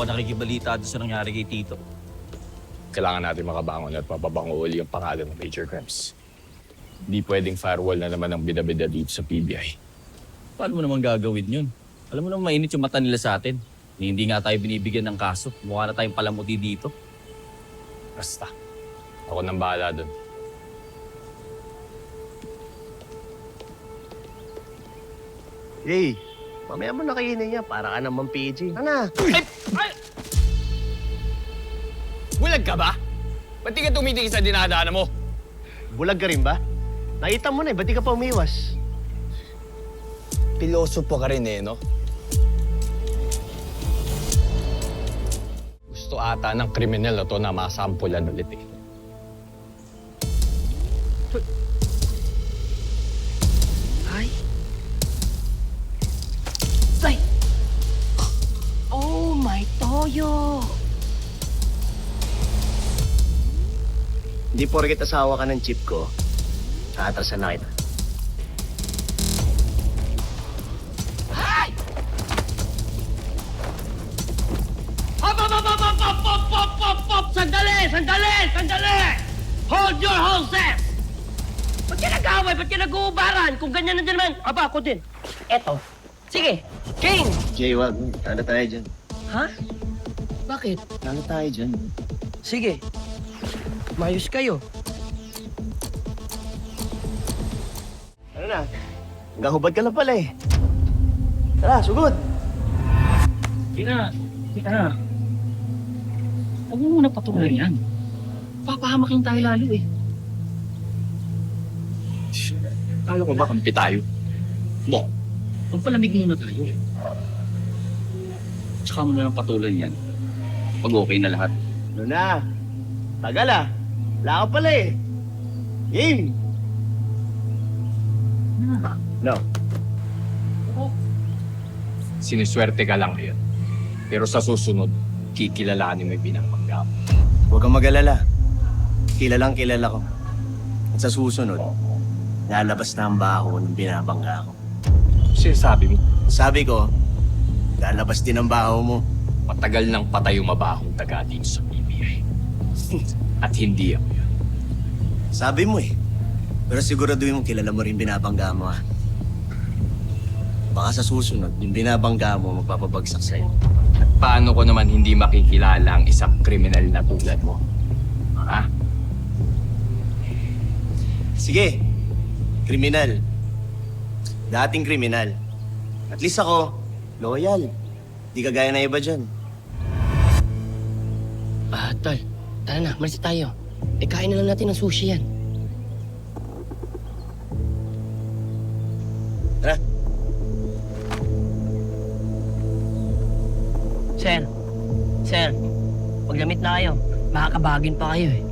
nakikibalita doon sa nangyari kay Tito. Kailangan natin makabangon at mapabango uli yung pangalan ng Major Crimes. Hindi pwedeng firewall na naman ang bida-bida dito sa PBI. Paano mo naman gagawin yun? Alam mo naman mainit yung mata nila sa atin. Hindi nga tayo binibigyan ng kaso. Mukha na tayong palamuti dito. Basta, ako nang bahala doon. Hey, mamaya mo na kainin niya para ka naman PG. Ano? Ay! Bulag ka ba? Ba't di ka tumitingin sa dinadaanan mo? Bulag ka rin ba? Nakita mo na ba't di ka pa umiwas? Piloso po ka rin no? Gusto ata ng kriminal na to na masampulan ulit Ay. Ay! Oh, my toyo! Hindi porket asawa ka ng chip ko, aatrasan na kita. Ay! Hop, hop, hop, hop, hop, hop, hop, hop, hop, hop! Sandali! Sandali! Sandali! Hold your horses! Ba't ka nag-away? Ba't ka nag-uubaran? Kung ganyan na din naman, aba, ako din. Eto. Sige, King! Jay, wag. Talo tayo dyan. Ha? Bakit? Talo tayo dyan. Sige. Mayos kayo. Ano na? Hanggang hubad ka lang pala eh. Tara, sugod! Tina! Huwag mo muna patuloy yan. Papahamakin tayo lalo eh. Kala ko ba kampi tayo? Bo, magpalamig muna tayo. Tsaka mo na lang patuloy yan. Pag okay na lahat. Ano na? Tagal ah. Wala ka pala eh. Game! No. Siniswerte ka lang ngayon. Pero sa susunod, kikilalanin mo yung pinapangga mo. Huwag kang mag-alala. Kilalang kilala ko. At sa susunod, lalabas na ang baho ng binabangga ko. Sinasabi mo, Sabi ko, lalabas din ang baho mo. matagal nang patay yung mabahong taga din sa PBI. At hindi ako yun. Sabi mo eh. Pero siguraduhin mo kilala mo rin binabangga mo ah. Baka sa susunod, yung binabangga mo magpapabagsak sa'yo. At paano ko naman hindi makikilala ang isang kriminal na tulad mo? Ha? Sige, kriminal. Dating kriminal. At least ako, loyal. Di kagaya na iba dyan. Tol. Tara na, malis tayo. Kain na lang natin ng sushi yan. Tara. Sir, maglamit na kayo. Makakabagin pa kayo eh.